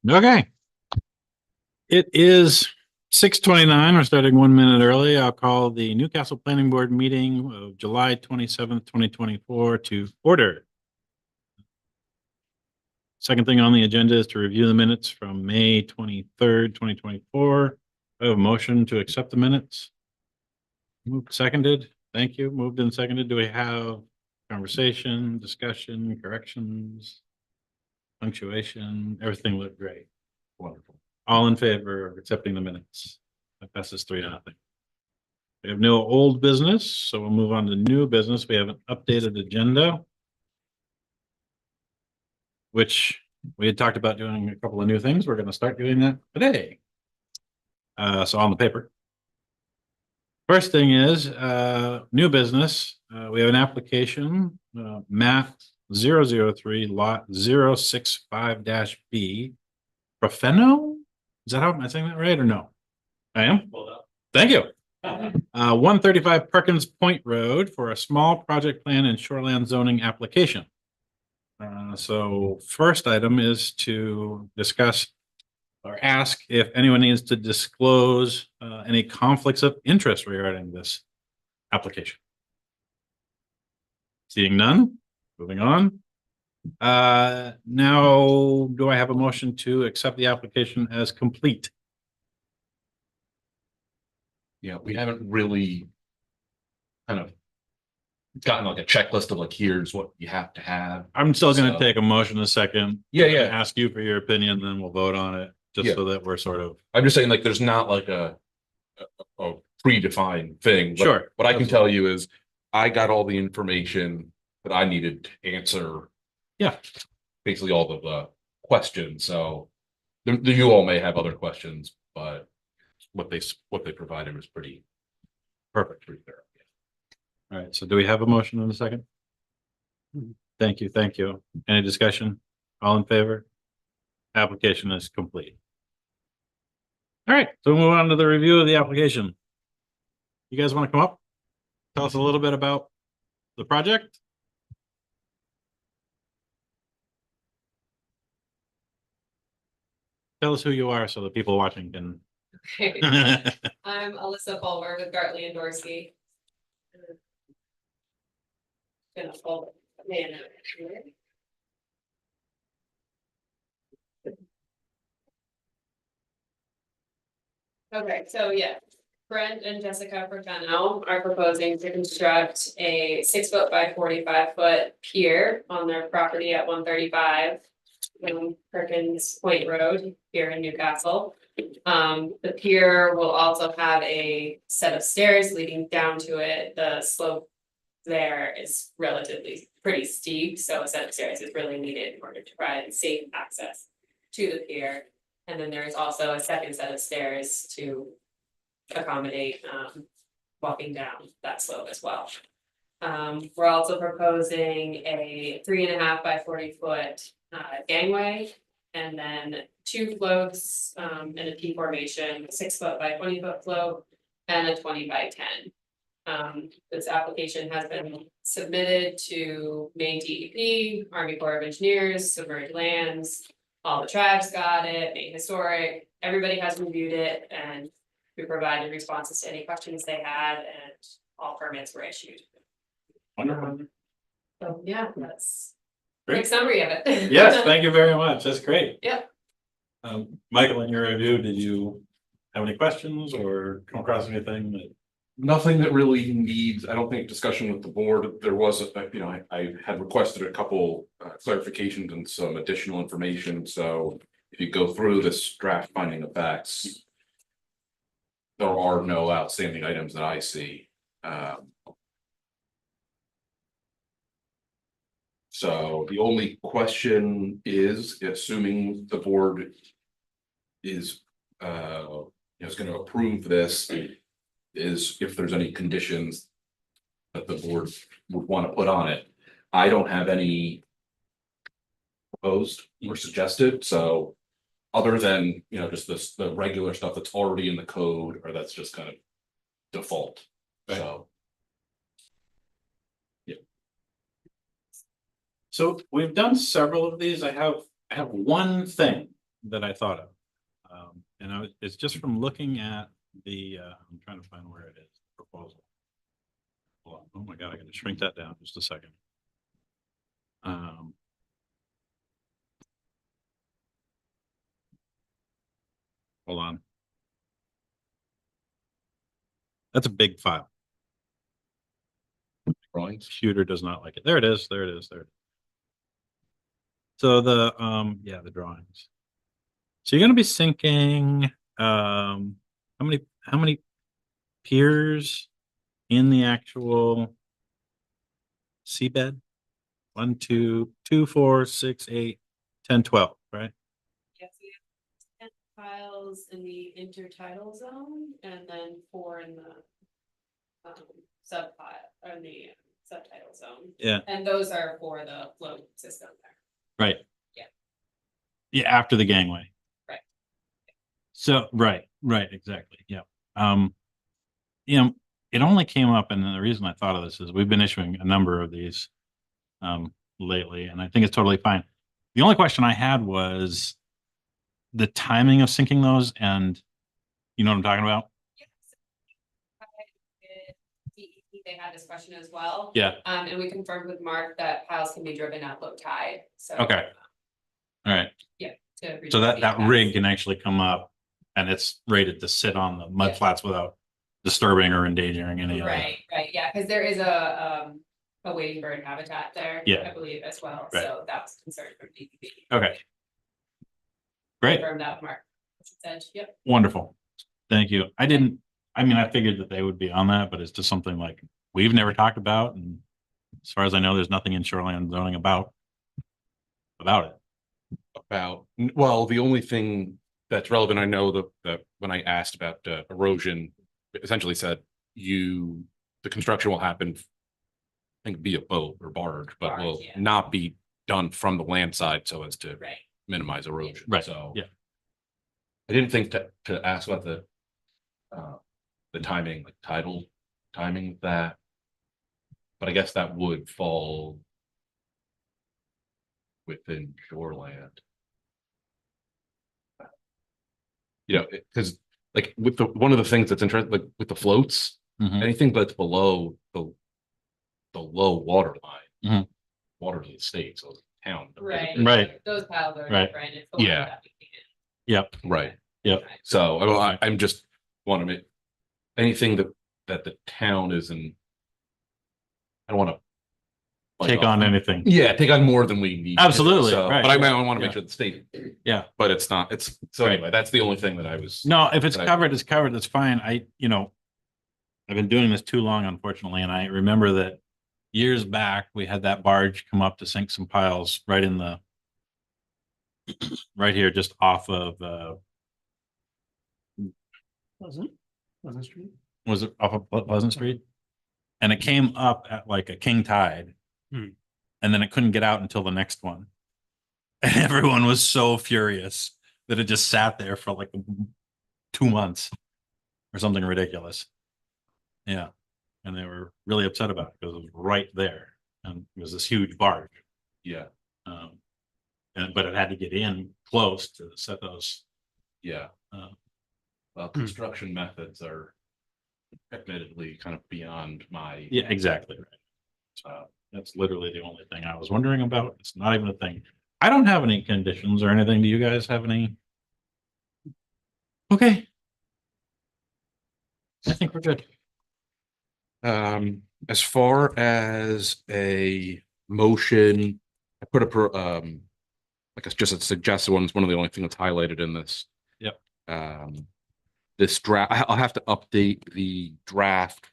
Okay. It is 6:29. We're starting 1 minute early. I'll call the Newcastle Planning Board meeting of July 27th, 2024 to order. Second thing on the agenda is to review the minutes from May 23rd, 2024. I have a motion to accept the minutes. Moved, seconded. Thank you. Moved and seconded. Do we have conversation, discussion, corrections, punctuation? Everything looked great. Wonderful. All in favor of accepting the minutes? That passes 3-0. We have no old business, so we'll move on to new business. We have an updated agenda, which we had talked about doing a couple of new things. We're going to start doing that today. So on the paper. First thing is new business. We have an application, map 003 lot 065-B. Profeno? Is that how am I saying that right or no? I am? Well done. Thank you. 135 Perkins Point Road for a small project plan and shoreland zoning application. So first item is to discuss or ask if anyone needs to disclose any conflicts of interest regarding this application. Seeing none, moving on. Now, do I have a motion to accept the application as complete? Yeah, we haven't really kind of gotten like a checklist of like, here's what you have to have. I'm still going to take a motion a second. Yeah. Ask you for your opinion, then we'll vote on it, just so that we're sort of. I'm just saying, like, there's not like a predefined thing. Sure. What I can tell you is I got all the information that I needed to answer. Yeah. Basically all of the questions. So you all may have other questions, but what they provided was pretty perfect, pretty thorough. All right. So do we have a motion in a second? Thank you. Thank you. Any discussion? All in favor? Application is complete. All right. So we'll move on to the review of the application. You guys want to come up? Tell us a little bit about the project. Tell us who you are so the people watching can. Okay. I'm Alyssa Fulmer with Gartley and Dorsey. Gonna fold man out here. Okay, so yeah, Brent and Jessica Profeno are proposing to construct a 6-foot by 45-foot pier on their property at 135 Perkins Point Road here in Newcastle. The pier will also have a set of stairs leading down to it. The slope there is relatively pretty steep, so a set of stairs is really needed in order to provide safe access to the pier. And then there's also a second set of stairs to accommodate walking down that slope as well. We're also proposing a 3.5 by 40-foot gangway, and then 2 floats in a T formation, 6-foot by 20-foot float, and a 20 by 10. This application has been submitted to Maine DEP, Army Corps of Engineers, Submerged Lands, all the tribes got it, Maine Historic, everybody has reviewed it, and we provided responses to any questions they had, and all permits were issued. Wonderful. So yeah, that's a Great. quick summary of it. Yes, thank you very much. That's great. Yeah. Michael, in your review, did you have any questions or come across anything that? Nothing that really needs, I don't think, discussion with the board. There was, I had requested a couple clarifications and some additional information. So if you go through this draft finding of facts, there are no outstanding items that I see. So the only question is, assuming the board is going to approve this, is if there's any conditions that the board would want to put on it. I don't have any proposed or suggested, so other than just the regular stuff that's already in the code, or that's just kind of default. Right. So yeah. So we've done several of these. I have one thing that I thought of. And it's just from looking at the, I'm trying to find where it is, proposal. Hold on. Oh my God, I gotta shrink that down just a second. Hold on. That's a big file. Drawings. Computer does not like it. There it is. There it is. There. So yeah, the drawings. So you're gonna be sinking, how many piers in the actual seabed? 1, 2, 2, 4, 6, 8, 10, 12, right? Yes, we have 10 piles in the intertidal zone and then 4 in the sub pile or the subtidal zone. Yeah, And those are for the float system there. right. Yeah. Yeah, after the gangway. Right. So, right, exactly. Yeah. You know, it only came up, and the reason I thought of this is we've been issuing a number of these lately, and I think it's totally fine. The only question I had was the timing of syncing those, and you know what I'm talking about? Yes. They had this question as well. Yeah. And we confirmed with Mark that piles can be driven at low tide, so. Okay. All right. So that reduce rig the can actually come up, and it's rated to sit on the mud Yeah. flats without disturbing or endangering any of Right, yeah, because there is a wading bird habitat there. Yeah. I believe as well, Right. so that was concerned from DEP. Okay. Great. Confirmed that, Mark. Said, yep. Wonderful. Thank you. I figured that they would be on that, but it's just something like we've never talked about. And as far as I know, there's nothing in shoreline zoning about it. Well, the only thing that's relevant, I know that when I asked about erosion, it essentially said the construction will happen, I think via boat or barge, but Barge, will yeah. not be done from the land side so as to Right. minimize erosion. Right. So Yeah. I didn't think to ask about the timing, like tidal timing of that. But I guess that would fall within shoreland. You know, because like with one of the things that's interesting, like with the floats, Mhm. anything that's below the low water line, Mhm. water to the state, so town. Right. Right. Those piles are Right. different. It's the one Yeah. that we can- Yep. Right. Yep. So I'm just want to make anything that the town isn't. I don't want to Take on anything. Yeah, take on more than we need. Absolutely, So, right, but I yeah, want to make yeah. sure the state. Yeah. But it's not. It's so Right. anyway. That's the only thing that I was. No, if it's that I- covered, it's covered. That's fine. I've been doing this too long, unfortunately, and I remember that years back, we had that barge come up to sink some piles right in the right here, just off of Wasn't Street? was it off of Pleasant Street? And it came up at like a king tide. Hmm. And then it couldn't get out until the next one. And everyone was so furious that it just sat there for like 2 months or something ridiculous. Yeah. And they were really upset about it because it was right there. And it was this huge barge. Yeah. But it had to get in close to set those. Yeah. Well, construction methods are admittedly kind of beyond my. Yeah, exactly. Right. That's literally the only thing I was wondering about. It's not even a thing. I don't have any conditions or anything. Do you guys have any? Okay. I think we're good. As far as a motion, I put like it's just a suggested one. It's one of the only things that's highlighted in this. Yep. This draft, I'll have to update the draft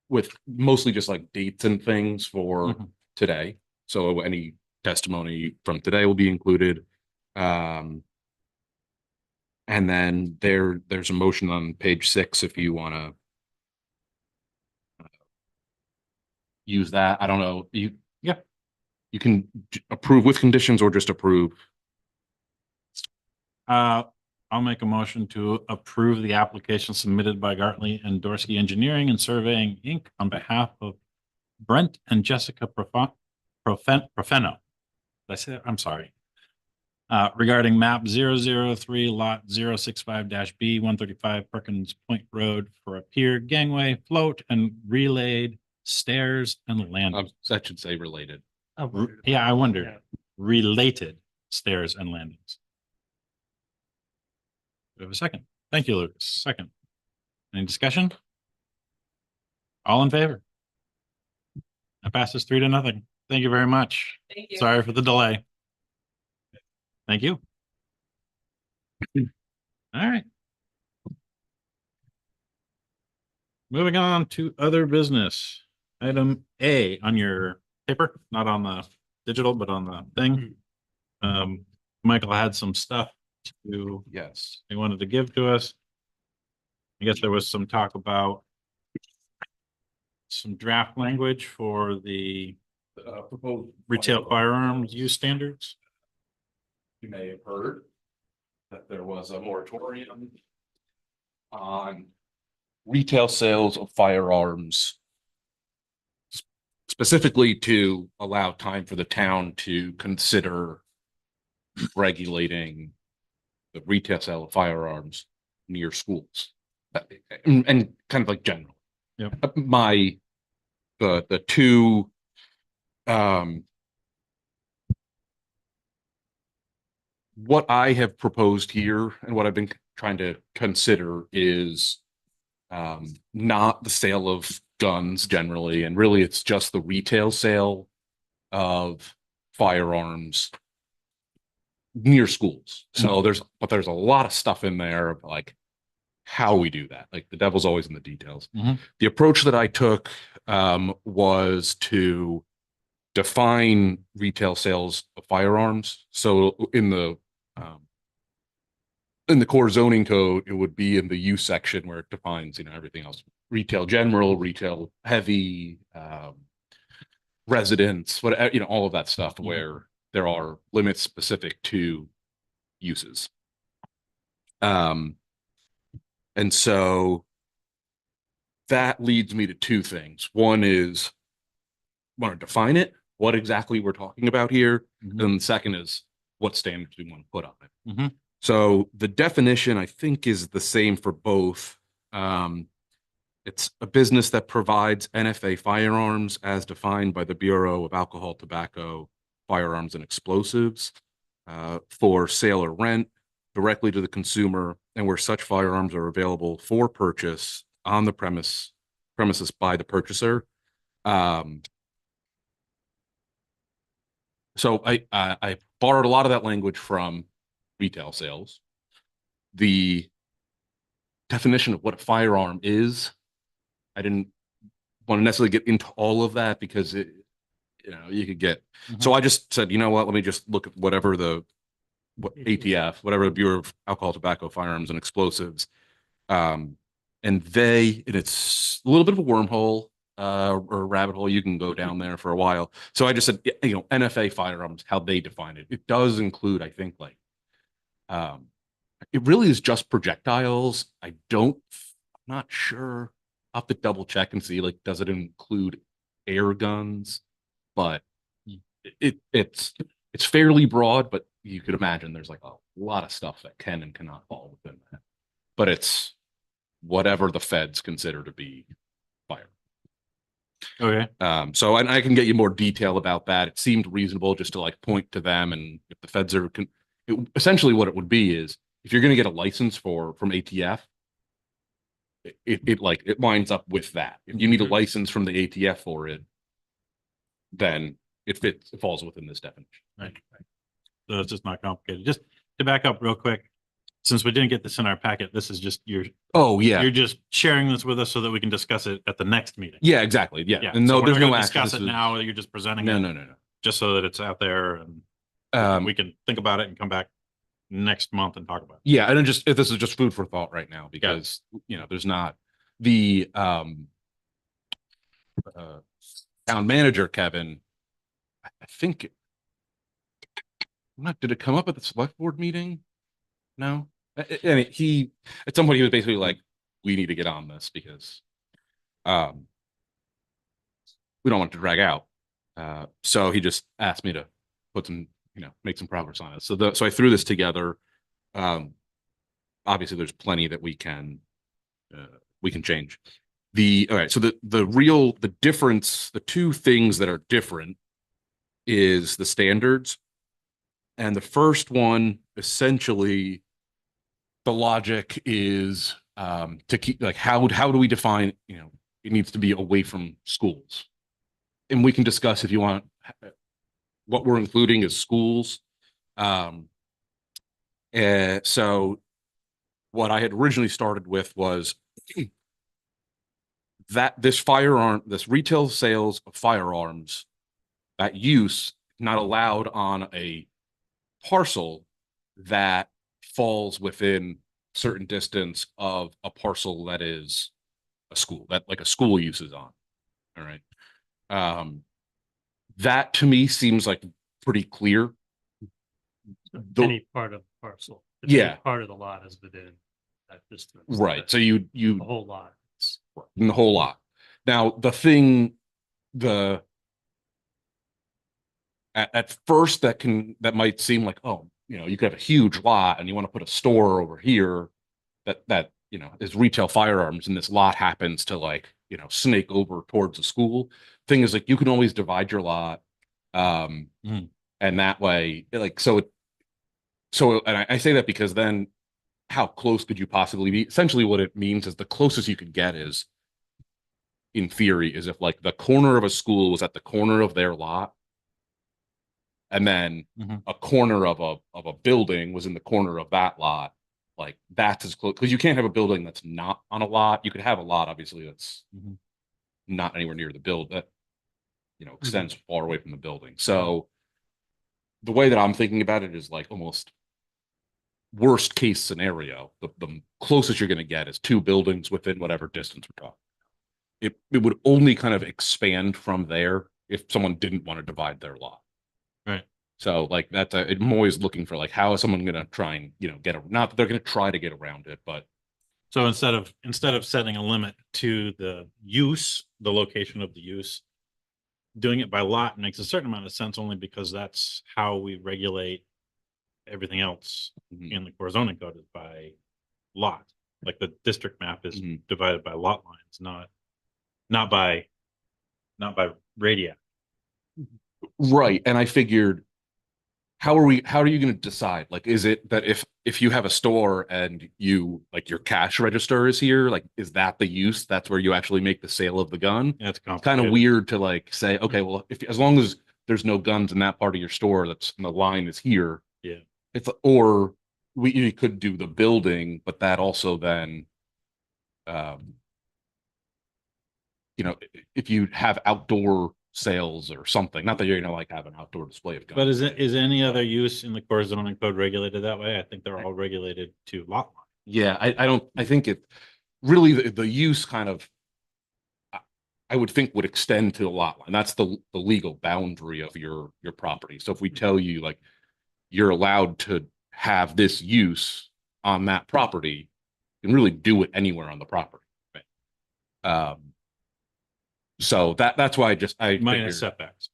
with mostly just like dates and things for Mhm. today. So any testimony from today will be included. And then there's a motion on page 6 if you want to use that. I don't know. You can approve with conditions or just approve. I'll make a motion to approve the application submitted by Gartley and Dorsey Engineering and Surveying, Inc. on behalf of Brent and Jessica Profeno. Did I say that? I'm sorry. regarding map 003 lot 065-B 135 Perkins Point Road for a pier, gangway, float, and relayed stairs and landings. That should say related. Yeah, I wondered. Related stairs and landings. Do we have a second? Thank you, Lucas. Second. Any discussion? All in favor? That passes 3-0. Thank you very much. Thank you. Sorry for the delay. Thank you. All right. Moving on to other business. Item A on your paper, not on the digital, but on the thing. Michael had some stuff Yes. he wanted to give to us. I guess there was some talk about some draft language for the Proposed retail firearms use standards. You may have heard that there was a moratorium on retail sales of firearms, specifically to allow time for the town to consider regulating the retail sale of firearms near schools, and kind of like general. Yep. The two what I have proposed here and what I've been trying to consider is not the sale of guns generally, and really it's just the retail sale of firearms near schools. So there's a lot of stuff in there of like how we do that. Like the devil's always in the details. Mhm. The approach that I took was to define retail sales of firearms. So in the core zoning code, it would be in the use section where it defines, everything else: retail general, retail heavy, residence, whatever, all of that stuff, Mhm. where there are limits specific to uses. And so that leads me to two things. One is want to define it, what exactly we're talking about here. Mhm. And the second is what standards we want to put on it. Mhm. So the definition, I think, is the same for both. It's a business that provides NFA firearms as defined by the Bureau of Alcohol, Tobacco, Firearms, and Explosives for sale or rent directly to the consumer, and where such firearms are available for purchase on the premises by the purchaser. So I borrowed a lot of that language from retail sales. The definition of what a firearm is, I didn't want to necessarily get into all of that because you could get. Mhm. So I just said, what? Let me just look at whatever ATF, whatever the Bureau of Alcohol, Tobacco, Firearms, and Explosives, and it's a little bit of a wormhole or a rabbit hole. You can go down there for a while. So I just said, NFA firearms, how they define it. It does include, I think, like, it really is just projectiles. I'm not sure. I'll have to double check and see, like, does it include air guns? But it's fairly broad, but you could imagine there's like a lot of stuff that can and cannot fall within that. But it's whatever the feds consider to be fire. Okay. So I can get you more detail about that. It seemed reasonable just to like point to them, and if the feds are essentially what it would be is if you're going to get a license from ATF, it lines up with that. If you need a license from the ATF for it, then it falls within this definition. Right. So it's just not complicated. Just to back up real quick, since we didn't get this in our packet, this is just you're just sharing this with us so that we can discuss it at the next meeting. Yeah, exactly. Yeah. Yeah. And So no, we're there's not no gonna action. discuss it now. You're just presenting No, it. no. Just so that it's out there and we can think about it and come back next month and talk about it. Yeah, and then this is just food for thought right now because there's not the town manager, Kevin. I think did it come up at the select board meeting? No. And at some point he was basically like, we need to get on this because we don't want it to drag out. So he just asked me to make some progress on it. So I threw this together. Obviously there's plenty that we can change. All right, so the difference, the two things that are different is the standards. And the first one, essentially, the logic is to keep, like, how do we define, it needs to be away from schools. And we can discuss, if you want, what we're including as schools. So what I had originally started with was that this retail sales of firearms, that use not allowed on a parcel that falls within certain distance of a parcel that is a school, that like a school use is on. All right. That to me seems like pretty clear. Any part of the parcel. If Yeah. any part of the lot is within that distance. Right. So The you whole lot. the whole lot. Now at first that might seem like, oh, you could have a huge lot and you want to put a store over here that is retail firearms, and this lot happens to, like, snake over towards a school. Thing is, like, you can always divide your lot, and that way, like, and I say that because then how close could you possibly be? Essentially what it means is the closest you could get is, in theory, is if, like, the corner of a school was at the corner of their lot, and then a corner of a building was in the corner of that lot. Like, that's as close, because you can't have a building that's not on a lot. You could have a lot, obviously, that's not anywhere near the build that extends far away from the building. So the way that I'm thinking about it is, like, almost worst case scenario. The closest you're going to get is two buildings within whatever distance we're talking. It would only kind of expand from there if someone didn't want to divide their lot. Right. So, like, I'm always looking for, like, how is someone going to try and not that they're going to try to get around it, but So instead of setting a limit to the use, the location of the use, doing it by lot makes a certain amount of sense, only because that's how we regulate everything else in the core zoning code, is by lot. Like, the district map is divided by lot lines, not by radii. right. And I figured, how are you going to decide? Like, is it that if you have a store and like, your cash register is here, like, is that the use? That's where you actually make the sale of the gun? Yeah, it's Kind of complicated. weird to, like, say, okay, well, as long as there's no guns in that part of your store, the line is here. Yeah. Or we could do the building, but that also then, if you have outdoor sales or something, not that you're gonna, like, have an outdoor display of guns. But is any other use in the core zoning code regulated that way? I think they're all regulated to lot line. Yeah, I think it really, the use kind of, I would think, would extend to the lot line. That's the legal boundary of your property. So if we tell you, like, you're allowed to have this use on that property, you can really do it anywhere on the property. Right. So that's why I Minus setbacks.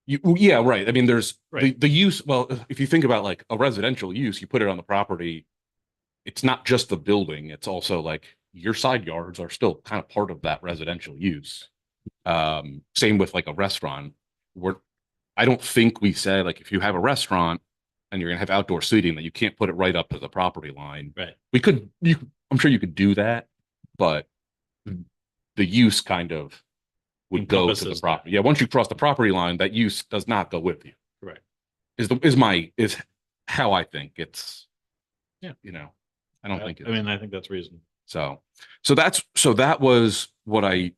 yeah, right. I mean, there's Right. the use. Well, if you think about, like, a residential use, you put it on the property. It's not just the building. It's also, like, your side yards are still kind of part of that residential use. Same with, like, a restaurant. I don't think we say, like, if you have a restaurant and you're gonna have outdoor seating, that you can't put it right up to the property line. Right. I'm sure you could do that, but the use kind of would go to the Encompasses property. Yeah, once you cross the property line, that use does not go with you. Correct. Is how I think it's. Yeah. I don't think. I mean, I think that's reasonable. So that was what I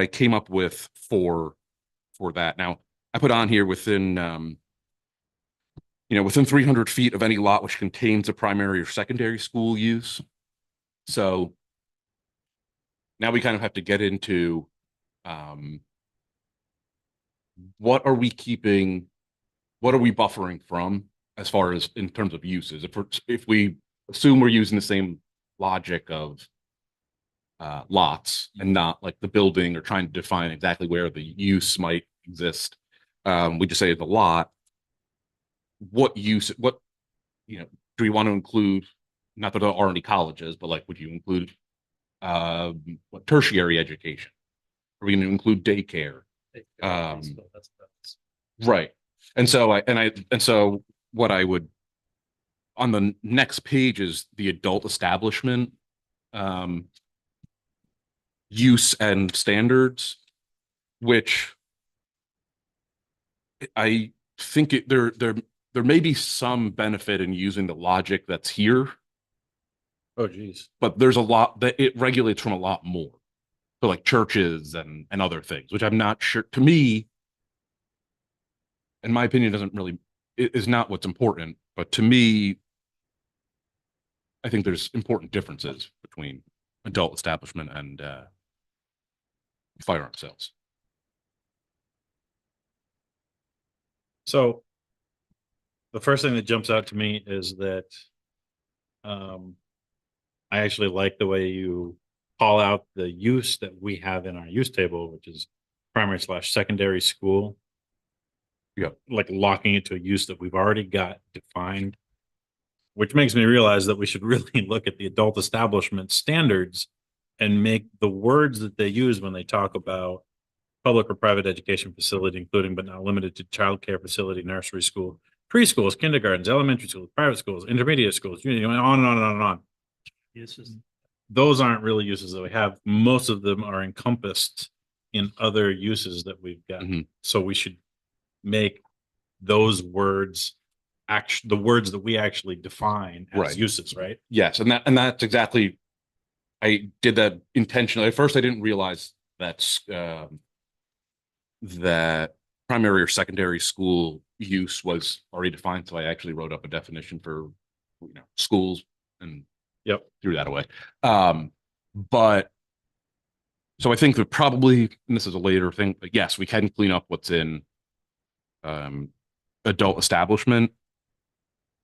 came up with for that. Now, I put on here within 300 feet of any lot which contains a primary or secondary school use. So now we kind of have to get into, what are we keeping, what are we buffering from, as far as in terms of uses? If we assume we're using the same logic of lots and not, like, the building, or trying to define exactly where the use might exist, we just say the lot. what use, what, do we want to include, not that there are any colleges, but like, would you include what tertiary education? Are we going to include daycare? Right. And so what I would, on the next page is the adult establishment use and standards, which I think there may be some benefit in using the logic that's here, Oh, geez. but there's a lot that it regulates from a lot more. So like churches and other things, which I'm not sure, to me, in my opinion, doesn't really, is not what's important. But to me, I think there's important differences between adult establishment and firearm sales. So the first thing that jumps out to me is that I actually like the way you call out the use that we have in our use table, which is primary/secondary school. Yep. Like locking it to a use that we've already got defined, which makes me realize that we should really look at the adult establishment standards and make the words that they use when they talk about public or private education facility, including but not limited to childcare facility, nursery school, preschools, kindergartens, elementary schools, private schools, intermediate schools, on and on and on and on. Those aren't really uses that we have. Most of them are encompassed in other uses that we've got. Mhm. So we should make those words the words that we actually define as Right. uses, right? Yes, and that's exactly. I did that intentionally. At first, I didn't realize that's that primary or secondary school use was already defined. So I actually wrote up a definition for schools and Yep. threw that away. But so I think that probably, and this is a later thing, but yes, we can clean up what's in adult establishment.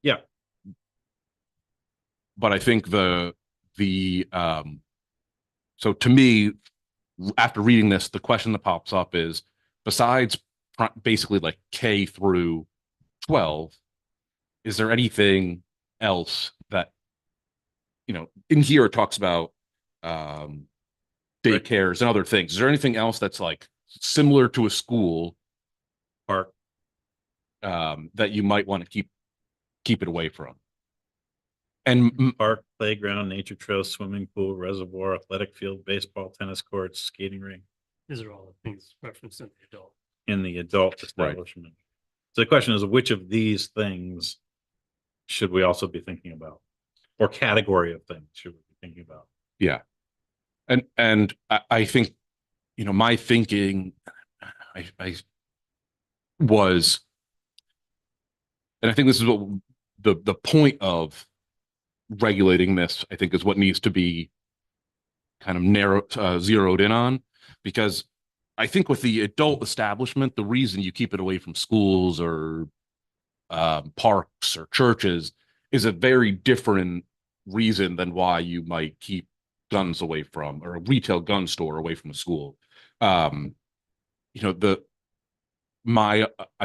Yeah. But I think so to me, after reading this, the question that pops up is, besides basically like K through 12, is there anything else that, in here it talks about daycares and other things. Is there anything else that's like similar to a school Park. That you might want to keep it away from? And Park, playground, nature trail, swimming pool, reservoir, athletic field, baseball, tennis courts, skating rink These are all the things referenced in the adult. in the adult establishment. So the question is, which of these things should we also be thinking about? Or category of things should we be thinking about? yeah, and I think, my thinking, I was, and I think this is what the point of regulating this, I think, is what needs to be kind of zeroed in on, because I think with the adult establishment, the reason you keep it away from schools or parks or churches is a very different reason than why you might keep guns away from, or a retail gun store away from a school. I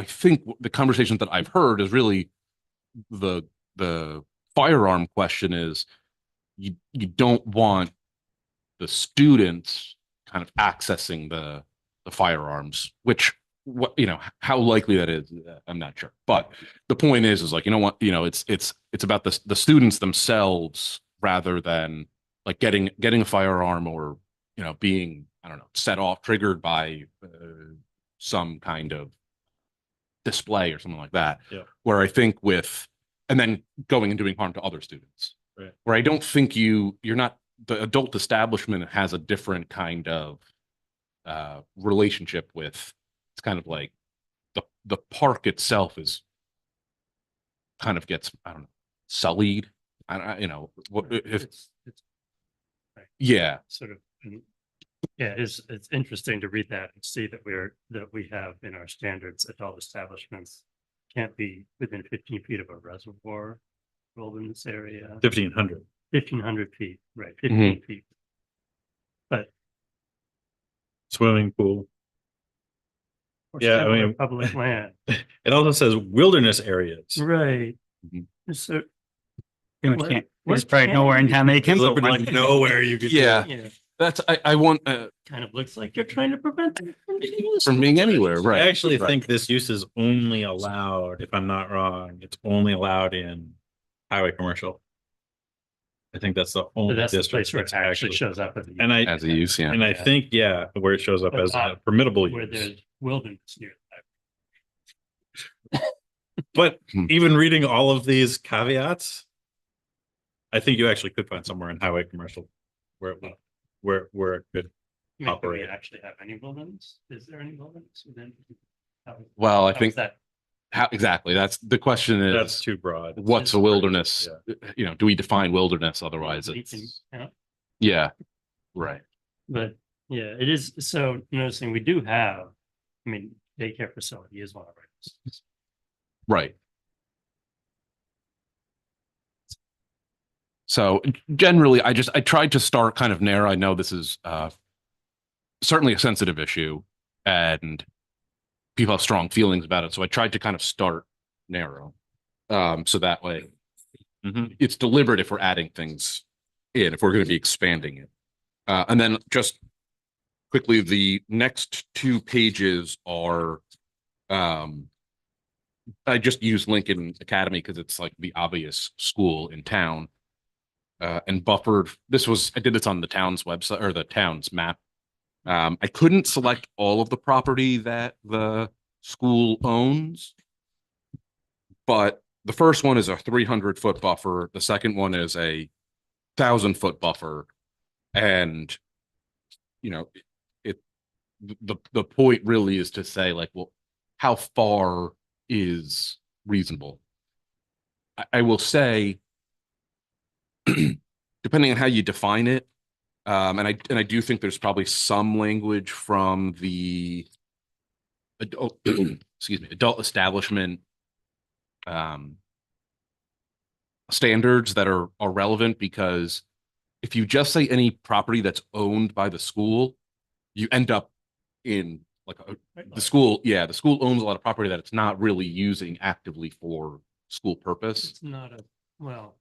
think the conversations that I've heard is really the firearm question is you don't want the students kind of accessing the firearms, which how likely that is, I'm not sure. But the point is like, it's about the students themselves rather than like getting a firearm or being, I don't know, set off, triggered by some kind of display or something like that. Yeah. Where I think and then going and doing harm to other students. Right. Where I don't think you're not, the adult establishment has a different kind of relationship with, it's kind of like the park itself is kind of gets, I don't know, sullied. It's Yeah. sort of, yeah, it's interesting to read that and see that we have in our standards, adult establishments can't be within 15 feet of a reservoir wilderness area. 1,500. 1,500 feet, right? 15 feet. But Swimming pool. or Yeah, I similar mean- public land. It also says wilderness areas. Right. Mhm. So. Pretty much what- can't, what there's probably can nowhere in you town they do? can put Literally one. nowhere you could. Yeah. Yeah, That's, I want, kind of looks like you're trying to prevent them from being. from being anywhere, I right? actually right. think this use is only allowed, if I'm not wrong, it's only allowed in highway commercial. I think that's the So only that's the district place where it that's actually shows up. As a And I, As a use, yeah. and I Yeah. think, yeah, where it shows up But as a not permittable where use. there's wilderness near. But Hmm. even reading all of these caveats, I think you actually could find somewhere in highway commercial where it would, where it could. I mean, do we Operate. actually have any wilderness? Is there any wilderness within? Well, I how is think that. how exactly that's the question That's is too broad. what's a wilderness? You know, do we define wilderness? Otherwise, You can it's count. yeah, right. But yeah, it is, so noticing we do have, I mean, daycare facility is one of our. uses. Right. So generally, I tried to start kind of narrow. I know this is certainly a sensitive issue and people have strong feelings about it. So I tried to kind of start narrow. So that way Mhm. it's deliberate if we're adding things in, if we're going to be expanding it. And then just quickly, the next 2 pages are I just use Lincoln Academy because it's like the obvious school in town. And buffered, I did this on the town's website or the town's map. I couldn't select all of the property that the school owns. But the first one is a 300-foot buffer. The second one is a 1,000-foot buffer. And, you know, the point really is to say like, well, how far is reasonable? I will say, depending on how you define it, and I do think there's probably some language from the adult, excuse me, adult establishment standards that are relevant, because if you just say any property that's owned by the school, you end up in like the school owns a lot of property that it's not really using actively for school purpose. It's not a, well.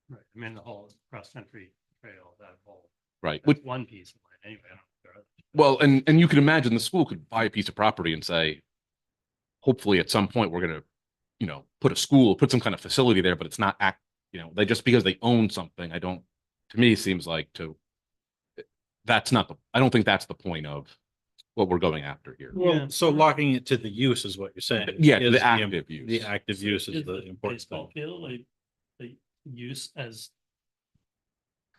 Right, I mean, the whole cross-country trail, that whole, Right. that's one piece of land anyway. I don't know if there are others. Well, and you can imagine the school could buy a piece of property and say, hopefully at some point we're going to, you know, put some kind of facility there, but it's not they just because they own something, to me, seems like I don't think that's the point of what we're going after here. Well, Yeah. so locking it to the use is what you're saying. Yeah, Is the active use. The active use is the important Baseball thing. field, like, the use as.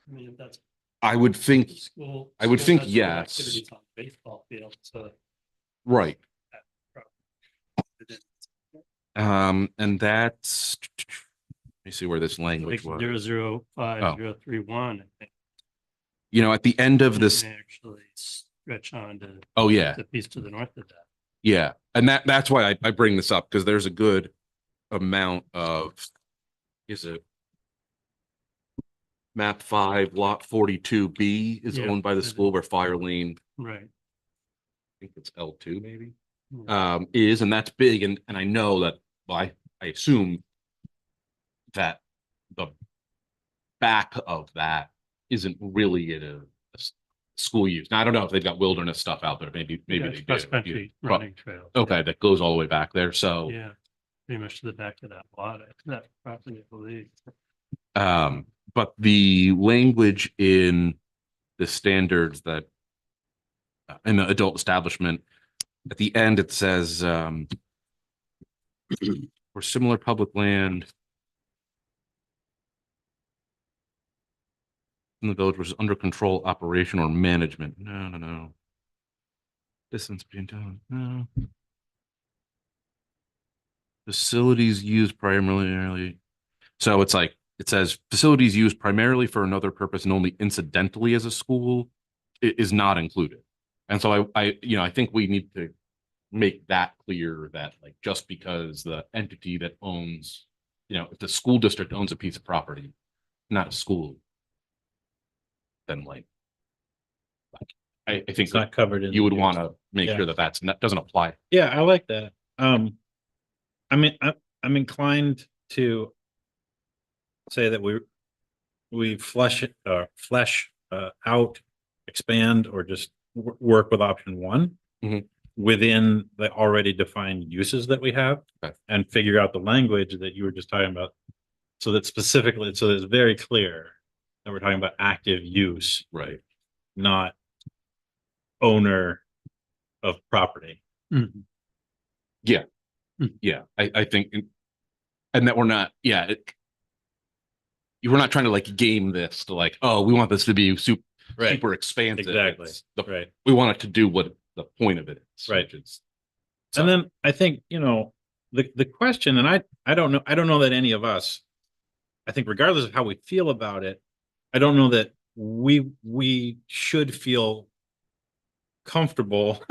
I mean, if that's. I would think, School. I would school think has no yes. activities on the baseball field, so. right. And that's, let me see where this language was. 005,031, I think. You know, at the end of and this, they actually stretch on to oh yeah, the piece to the north of that. yeah. And that's why I bring this up, because there's a good amount of, is it map 5 lot 42B is Yeah, owned by the it school, where Fire Lane, Right. I think it's L2 maybe, Yeah. is, and that's big. And I know that, well, I assume that the back of that isn't really in a school use. Now, I don't know if they've got wilderness stuff out there. Maybe Yeah, they it's do. cross-country But- running trail. okay, that goes all the way back there. So, Yeah, pretty much to the back of that lot, that property, I believe. but the language in the standards that in the adult establishment, at the end, it says, for similar public land in the village was under control, operation, or management. No. Distance between towns, no. Facilities used primarily. So it's like, it says facilities used primarily for another purpose and only incidentally as a school is not included. And so I think we need to make that clear, that like, just because the entity that owns, if the school district owns a piece of property, not a school, then like I think It's not covered in. you would the want use. to make Yeah. sure that doesn't apply. Yeah, I like that. I mean, I'm inclined to say that we flesh out, expand, or just work with option one Mhm. within the already defined uses that we have, Okay. and figure out the language that you were just talking about. So that specifically, so that it's very clear that we're talking about active use, Right. not owner of property. Yeah, I think, and that we're not, we're not trying to like game this to like, oh, we want this to be super expansive. Exactly. It's Right. we want it to do what the point of it is. Right. which is- And then I think, the question, and I don't know that any of us, I think regardless of how we feel about it, I don't know that we should feel comfortable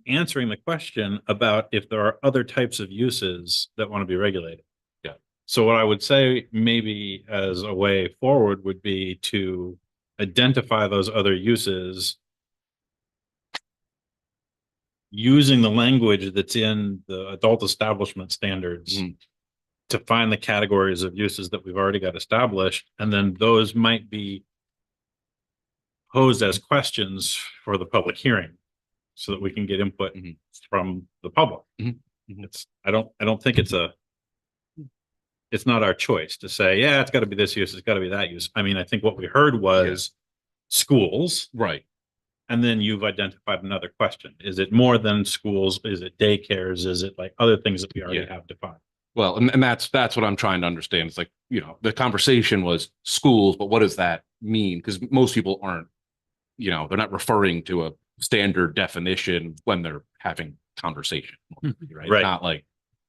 answering the question about if there are other types of uses that want to be regulated. Yeah. So what I would say maybe as a way forward would be to identify those other uses using the language that's in the adult establishment standards Mhm. to find the categories of uses that we've already got established, and then those might be posed as questions for the public hearing so that we can get input Mhm. from the public. Mhm. Mhm. I don't think it's not our choice to say, yeah, it's got to be this use, it's got to be that use. I mean, I think what we heard was schools. Right. And then you've identified another question. Is it more than schools? Is it daycares? Is it like other things that we already have defined? Well, and that's what I'm trying to understand. It's like, the conversation was schools, but what does that mean? Because most people aren't, they're not referring to a standard definition when they're having conversation. Right. Right. It's not like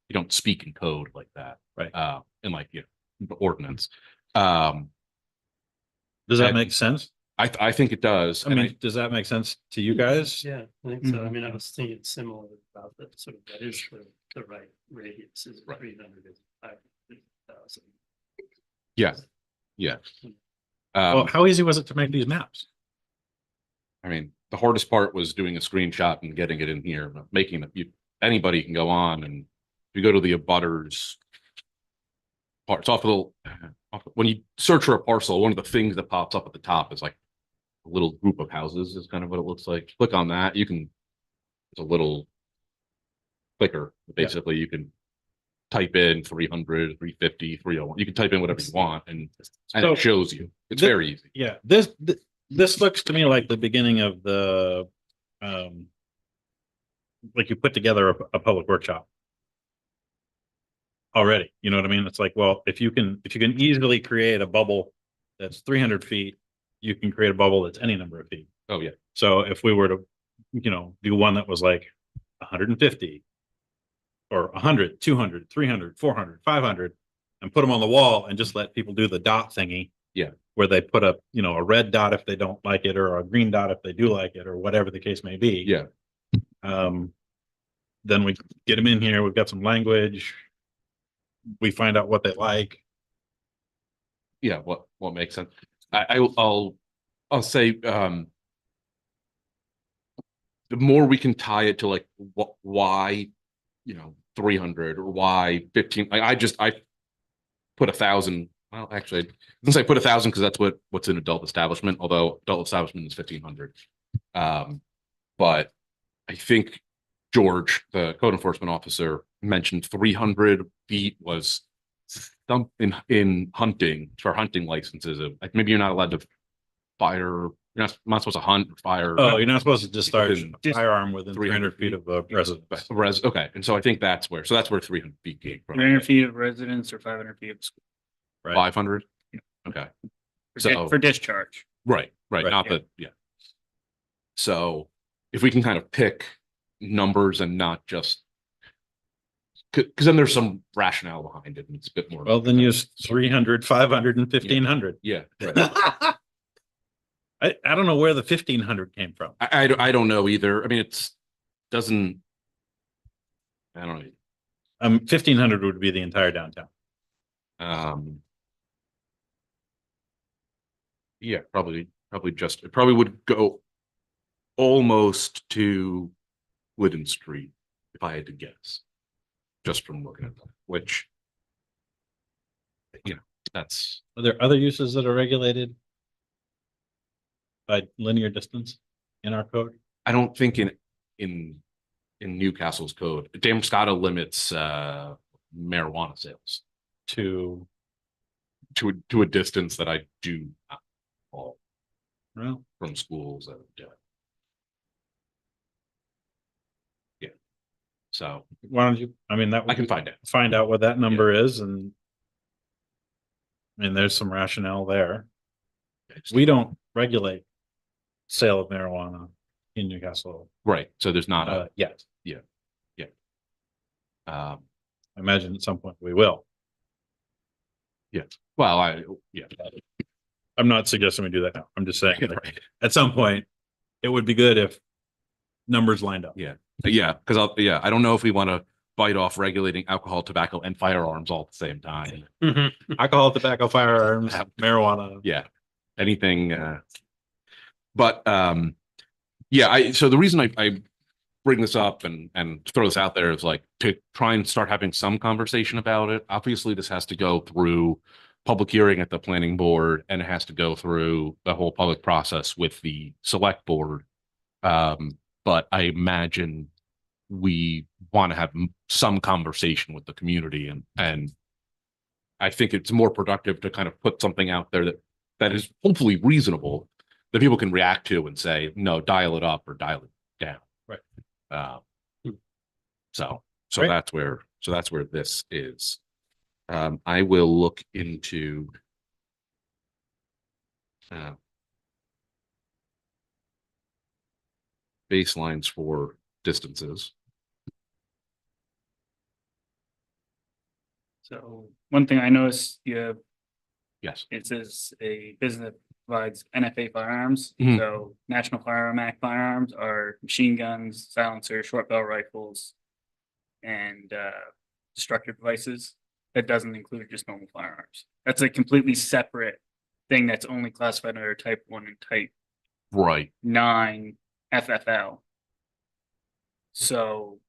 you don't speak in code like that. Right. In like, the ordinance. Does that And- make sense? I think it does. I And mean, does that make sense to you guys? Yeah, I think so. I mean, I was thinking similar about that, sort of, that is the right radius is Right. 300 is 500,000. yeah. Well, how easy was it to make these maps? I mean, the hardest part was doing a screenshot and getting it in here, but making it, anybody can go on, and if you go to the abutters parts when you search for a parcel, one of the things that pops up at the top is like a little group of houses is kind of what it looks like. Click on that. It's a little clicker. Basically, you can type in 300, 350, 301. You can type in whatever you want, and So- it shows you. It's Thi- very easy. Yeah, this looks to me like the beginning of the, like you put together a public workshop already, you know what I mean? It's like, well, if you can easily create a bubble that's 300 feet, you can create a bubble that's any number of feet. Oh yeah. So if we were to, do one that was like 150 or 100, 200, 300, 400, 500, and put them on the wall and just let people do the dot thingy. Yeah. Where they put a red dot if they don't like it, or a green dot if they do like it, or whatever the case may be. Yeah. Then we get them in here. We've got some language. We find out what they like. Yeah. What makes sense? I'll say, the more we can tie it to like why, 300 or why 15. I put 1,000. Well, actually, since I put 1,000 because that's what's in adult establishment. Although adult establishment is 1,500. But I think George, the code enforcement officer, mentioned 300 feet was something in hunting for hunting licenses. Like maybe you're not allowed to fire. You're not supposed to hunt or fire. Oh, you're not supposed to discharge Within a firearm within 300 feet of a residence. Okay, and so I think that's where 300 feet came from. 300 feet of residence or 500 feet of school. Right. 500. Yeah. Okay. For discharge. Right. Right, Not that. Yeah. So if we can kind of pick numbers and not just because then there's some rationale behind it and it's a bit more. Well, then use 300, 500, and 1,500. Yeah. Right. I don't know where the 1,500 came from. I don't know either. I mean, doesn't. I don't know. 1,500 would be the entire downtown. Yeah, probably just it probably would go almost to Glidden Street, if I had to guess. Just from looking at that, which, you know, that's, Are there other uses that are regulated by linear distance in our code? I don't think in Newcastle's code, Damscotta limits marijuana sales To, to a distance that I do not recall well, from schools and yeah. So why don't you, I mean, that I can find out what that number is and I mean, there's some rationale there. We don't regulate sale of marijuana in Newcastle, right. So there's not a yet. um I imagine at some point we will. well, I'm not suggesting we do that now. I'm just saying that right. at some point, it would be good if numbers lined up. Yeah, because I don't know if we want to bite off regulating alcohol, tobacco, and firearms all at the same time. Alcohol, tobacco, firearms, marijuana. Yeah, anything. But yeah, so the reason I bring this up and throw this out there is like to try and start having some conversation about it. Obviously, this has to go through public hearing at the planning board, and it has to go through the whole public process with the select board. But I imagine we want to have some conversation with the community, and I think it's more productive to kind of put something out there that is hopefully reasonable that people can react to and say, no, dial it up or dial it down. Right. So Great. that's where this is. I will look into baselines for distances. So one thing I noticed, you have, Yes. it says a business that provides NFA firearms. Mhm. So National Firearm Act firearms are machine guns, silencers, short barrel rifles, and destructive devices. That doesn't include just normal firearms. That's a completely separate thing that's only classified under type 1 and type Right. 9 FFL. So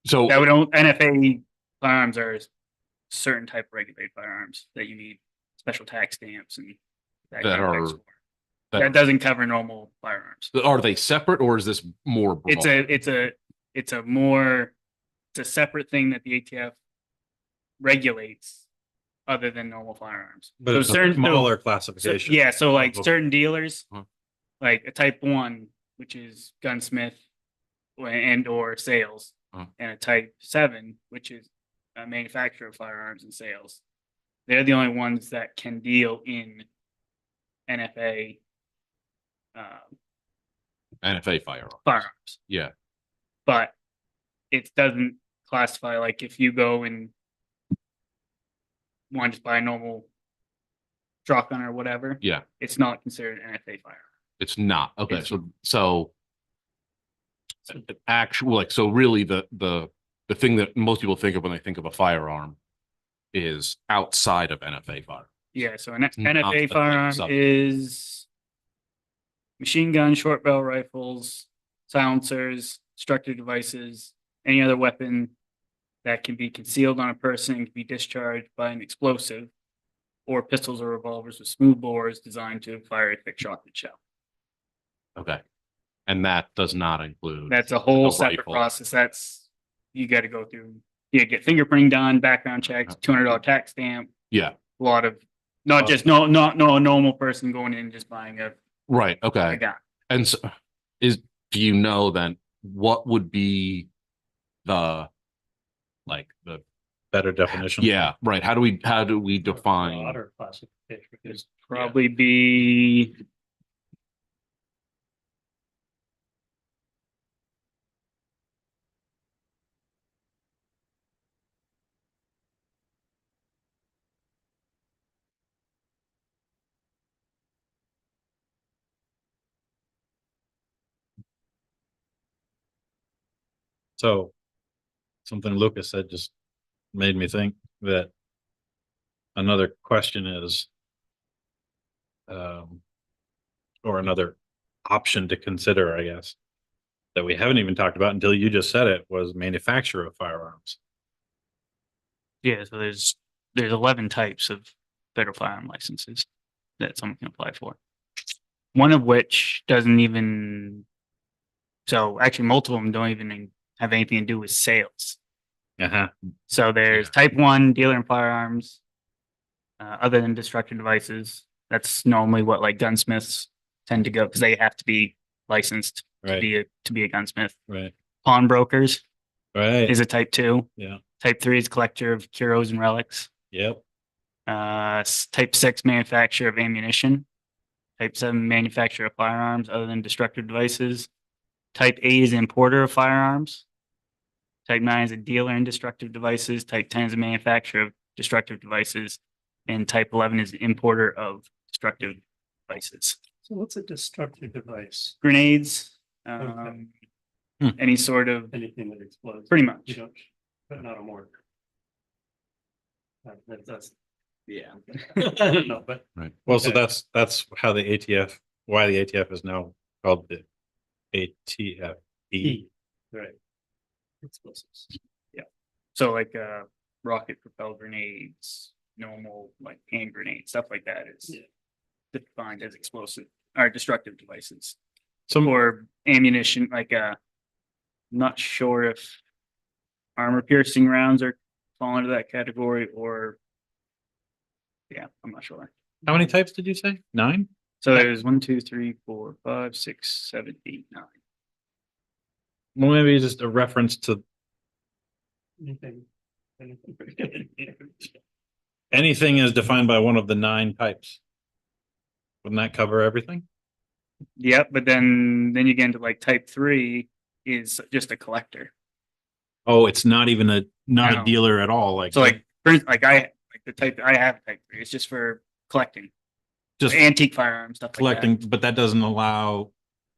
So that would NFA firearms are certain type of regulated firearms that you need special tax stamps and That kind of are- things for. That doesn't cover normal firearms. are they separate or is this more broad? It's a separate thing that the ATF regulates other than normal firearms. But So it's a certain- smaller So, classification. yeah, so like of- certain dealers, Uh-huh. like a type 1, which is gunsmith and or sales, Uh-huh. and a type 7, which is a manufacturer of firearms and sales. They're the only ones that can deal in NFA NFA firearm. firearms, Yeah. but it doesn't classify, like if you go and want to just buy a normal shotgun or whatever, Yeah. it's not considered an NFA firearm. It's not. Okay. It's- So actual, like, so really the thing that most people think of when they think of a firearm is outside of NFA fire. Yeah, so an Not NFA the firearm sub- is machine gun, short barrel rifles, silencers, destructive devices, any other weapon that can be concealed on a person and can be discharged by an explosive, or pistols or revolvers with smooth bores designed to fire a fixed shotgun shell. Okay. And that does not include. That's a whole the separate rifle. process. You got to go through, you get fingerprinting done, background checks, $200 tax stamp, Yeah. a lot of, not just, not a normal person going in and just buying a Right. Okay. gun. And so do you know then what would be the Better definition. yeah, right. How do we define Broader classification is Probably be. So something Lucas said just made me think that another question is, or another option to consider, I guess, that we haven't even talked about until you just said it, was manufacturer of firearms. Yeah, so there's 11 types of federal firearm licenses that someone can apply for. One of which doesn't even, so actually multiple of them don't even have anything to do with sales. Uh-huh. So there's type 1 dealer in firearms, other than destructive devices. That's normally what like gunsmiths tend to go because they have to be licensed to Right. be a gunsmith. Right. Pawnbrokers Right. is a type 2. Yeah. Type 3 is collector of curos and relics. Yep. Type 6 manufacturer of ammunition. Type 7 manufacturer of firearms other than destructive devices. Type 8 is importer of firearms. Type 9 is a dealer in destructive devices. Type 10 is a manufacturer of destructive devices. And type 11 is importer of destructive devices. So what's a destructive device? Grenades, Okay. any sort of, Anything that explodes? pretty much. You don't, but not a mortar. That's, yeah. I don't know, but. Well, so Okay. that's how the ATF, why the ATF is now called the ATF. E, right. Explosives. So like rocket propelled grenades, normal like hand grenades, stuff like that is Yeah. defined as explosive or destructive devices. Some Or ammunition, like not sure if armor piercing rounds are fall into that category or yeah, I'm not sure. How many types did you say? 9? So there's 1, 2, 3, 4, 5, 6, 7, 8, 9. Well, maybe just a reference to Anything. anything as defined by one of the 9 types. Wouldn't that cover everything? Yep, but then you get into like type 3 is just a collector. Oh, it's not even a No. dealer at all. Like So like like the type I have type 3, it's just for collecting. just Antique firearms, stuff like collecting, that. but that doesn't allow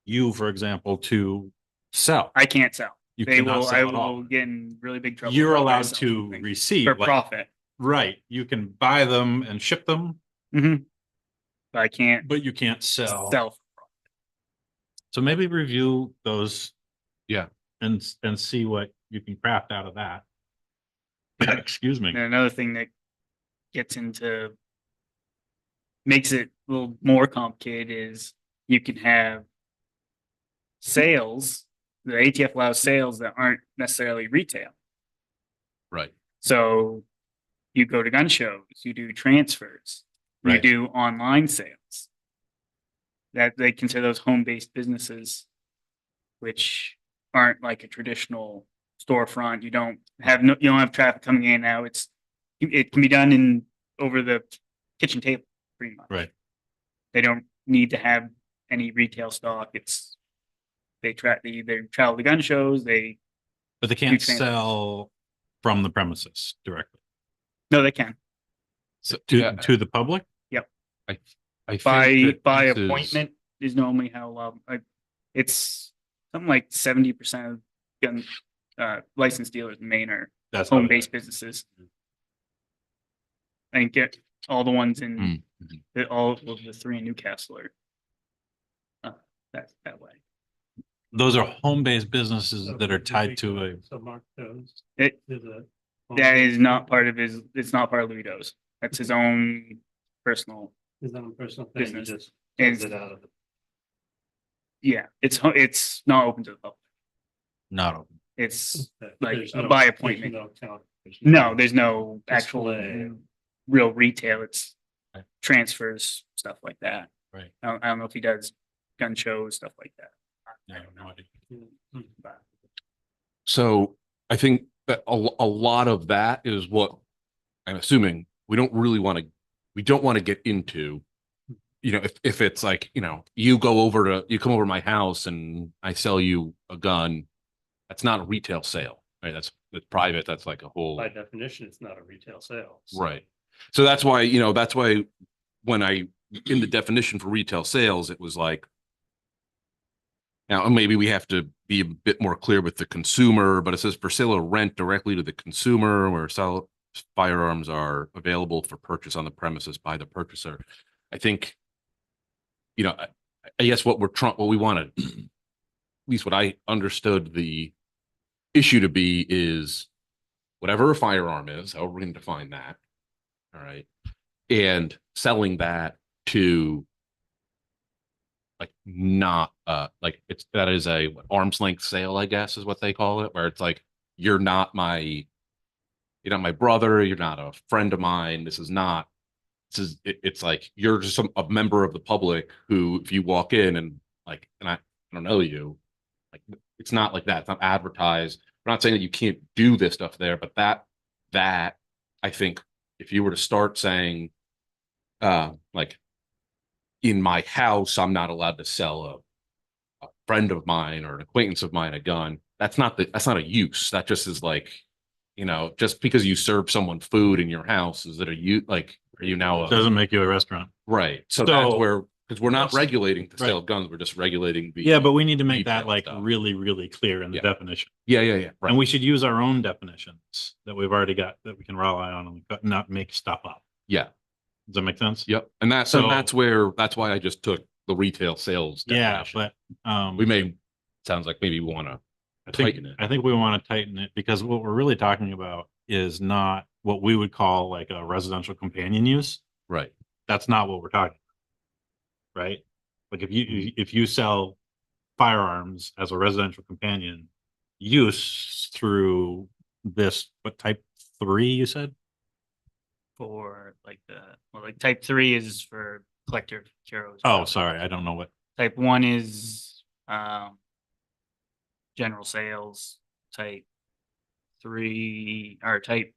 you, for example, to sell. I can't sell. You They cannot will, sell I at all. will get in really big trouble. You're if I allowed sell to something receive, for like, profit. right? You can buy them and ship them, But I can't but you can't sell. sell. So maybe review those. Yeah. And see what you can craft out of that. Excuse me. And another thing that gets into makes it a little more complicated is you can have sales. The ATF allows sales that aren't necessarily retail. Right. So you go to gun shows, you do transfers, you Right. do online sales. That they consider those home-based businesses, which aren't like a traditional storefront. You don't have traffic coming in and out. It can be done in over the kitchen table, pretty much. Right. They don't need to have any retail stock. They travel to gun shows. But they can't sell from the premises directly No, they can So to the public. I think by that this is- appointment is normally how it's something like 70% of gun licensed dealers in Maine are That's how it home-based is. businesses. I think all the ones in Mhm. all of the 3 in Newcastle are that way. Those are home-based businesses that are tied to a. So Mark those. It There's a. that is not part of his. It's not part of Ludo's. That's his own personal. His own personal thing, he business. just And does it out of the. yeah, it's not open to the public. Not open. It's Okay, like there's a no- by there's appointment. no count, No, there's no actual Display. real retail. It's Right. transfers, stuff like that. Right. I don't know if he does gun shows, stuff like that. I have no idea. But So I think that a lot of that is what I'm assuming we don't want to get into, if it's like, you come over to my house and I sell you a gun, that's not a retail sale, right? That's private. That's like a whole. By definition, it's not a retail sale. so- Right. So that's why when in the definition for retail sales, it was like, now maybe we have to be a bit more clear with the consumer, but it says for sale or rent directly to the consumer where firearms are available for purchase on the premises by the purchaser. I think, I guess what we wanted, at least what I understood the issue to be is whatever a firearm is, however we're going to define that. All right. And selling that to like not like that is a arm's length sale, I guess is what they call it, where it's like you're not my brother, you're not a friend of mine. It's like you're just a member of the public who, if you walk in and like, and I don't know you, like it's not like that. It's not advertised. We're not saying that you can't do this stuff there, but that I think if you were to start saying, like in my house, I'm not allowed to sell a friend of mine or an acquaintance of mine a gun. That's not a use. That just is like, just because you serve someone food in your house, is it a use? Like, are you now Doesn't make you a restaurant. right? So So- that's where, because we're not Yes. regulating to Right. sell guns, we're just regulating the Yeah, but we need to make that retail like stuff. really, really clear in the Yeah. definition. yeah, And right. we should use our own definitions that we've already got that we can rely on and not make stuff up. Yeah, Does that make sense? yep. And that's why I just took the retail sales Yeah, definition. but Sounds like maybe we want to I tighten it. think we want to tighten it because what we're really talking about is not what we would call like a residential companion use. Right. That's not what we're talking about. Right? Like if you sell firearms as a residential companion use through this, what type 3 you said? For like type 3 is for collector carries. Oh, sorry, I don't know what. Type 1 is general sales. Type 3 or type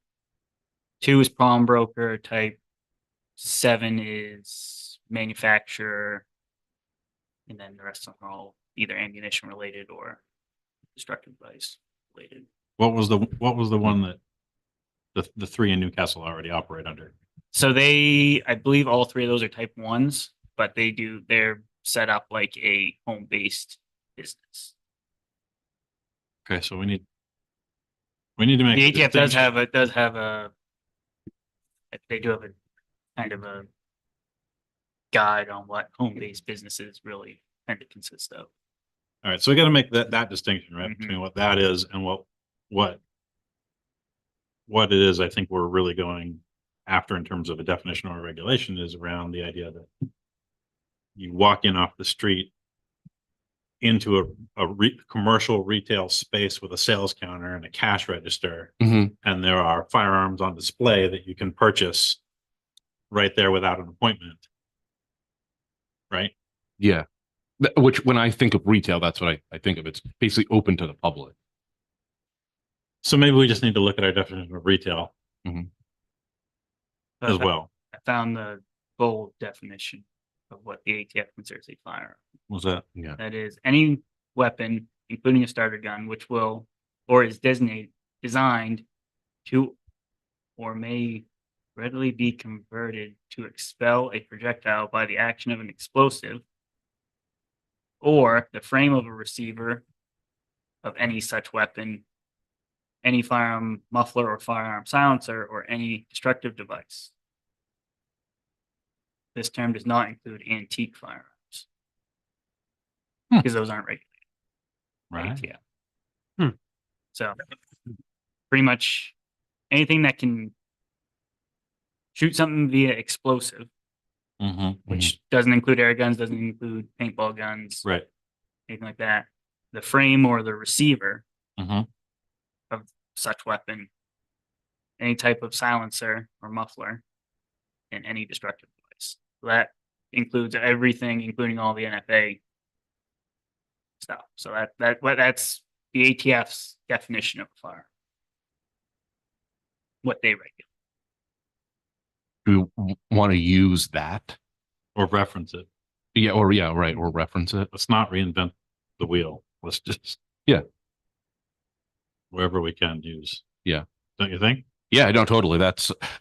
2 is pawnbroker. Type 7 is manufacturer, and then the rest of them are all either ammunition related or destructive device related. What was the one that the 3 in Newcastle already operate under? So I believe all 3 of those are type 1s, but they're set up like a home-based business. Okay, so we need to make. The a ATF distinction. does have a they do have a kind of a guide on what home-based businesses really tend to consist of. All right, so we got to make that distinction, right, Mhm. between what that is and what it is. I think we're really going after in terms of a definition or a regulation is around the idea that you walk in off the street into a commercial retail space with a sales counter and a cash register, Mhm. and there are firearms on display that you can purchase right there without an appointment. Right? Yeah. Which when I think of retail, that's what I think of. It's basically open to the public. So maybe we just need to look at our definition of retail So as well. I found the bold definition of what the ATF considers a firearm. Was that? Yeah. That is any weapon, including a starter gun, which will or is designed to or may readily be converted to expel a projectile by the action of an explosive, or the frame of a receiver of any such weapon, any firearm muffler or firearm silencer, or any destructive device. This term does not include antique firearms because those aren't regulated. Right. Yeah. So pretty much anything that can shoot something via explosive, Mm-hmm. which doesn't include air guns, doesn't include paintball guns, Right. anything like that. The frame or the receiver Mm-hmm. of such weapon, any type of silencer or muffler, and any destructive device. So that includes everything, including all the NFA stuff. So that's the ATF's definition of a firearm. What they regulate. Do we want to use that? Or reference it. Yeah, right, or reference it. Let's not reinvent the wheel. Let's just. Yeah. Wherever we can use. Yeah. Don't you think? Yeah, no, totally.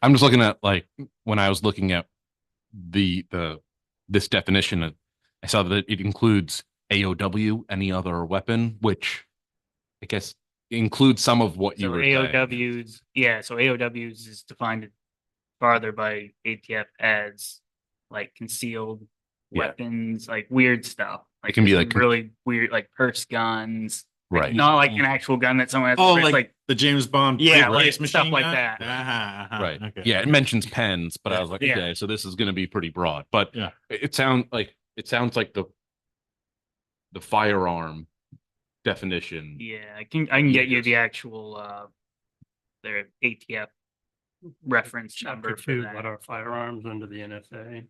I'm just looking at like when I was looking at this definition, I saw that it includes AOW, any other weapon, which I guess includes some of what you So were saying. AOWs, yeah, so AOWs is defined farther by ATF as like concealed Yeah. weapons, like weird stuff. It can be some like- really weird, like purse guns, like, Right. not like an actual gun that someone has. Oh, it's like the James Bond. Yeah, briefcase like, stuff machine like gun? that. Right. Okay. Yeah, it mentions pens, but I Yeah. was like, Yeah. okay, so this is gonna be pretty broad, but Yeah. it sounds like the firearm definition. Yeah, I can get you Yes. the actual their ATF reference number Chapter for two, that. what are firearms under the NFA?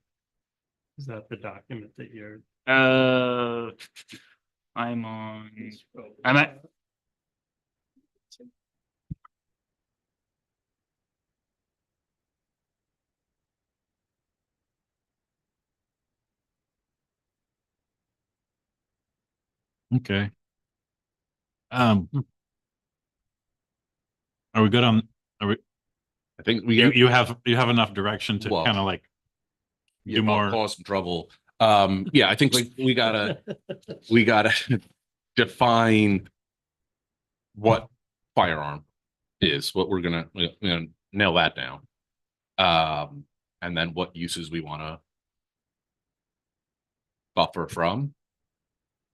Is that the document that you're? I'm on. I'm at. Okay. Are we good on, are we, I think we you have enough direction to Well, kind of like yeah, do about more? cause some trouble. Yeah, I think like we gotta define what firearm is, what we're gonna nail that down. And then what uses we wanna buffer from.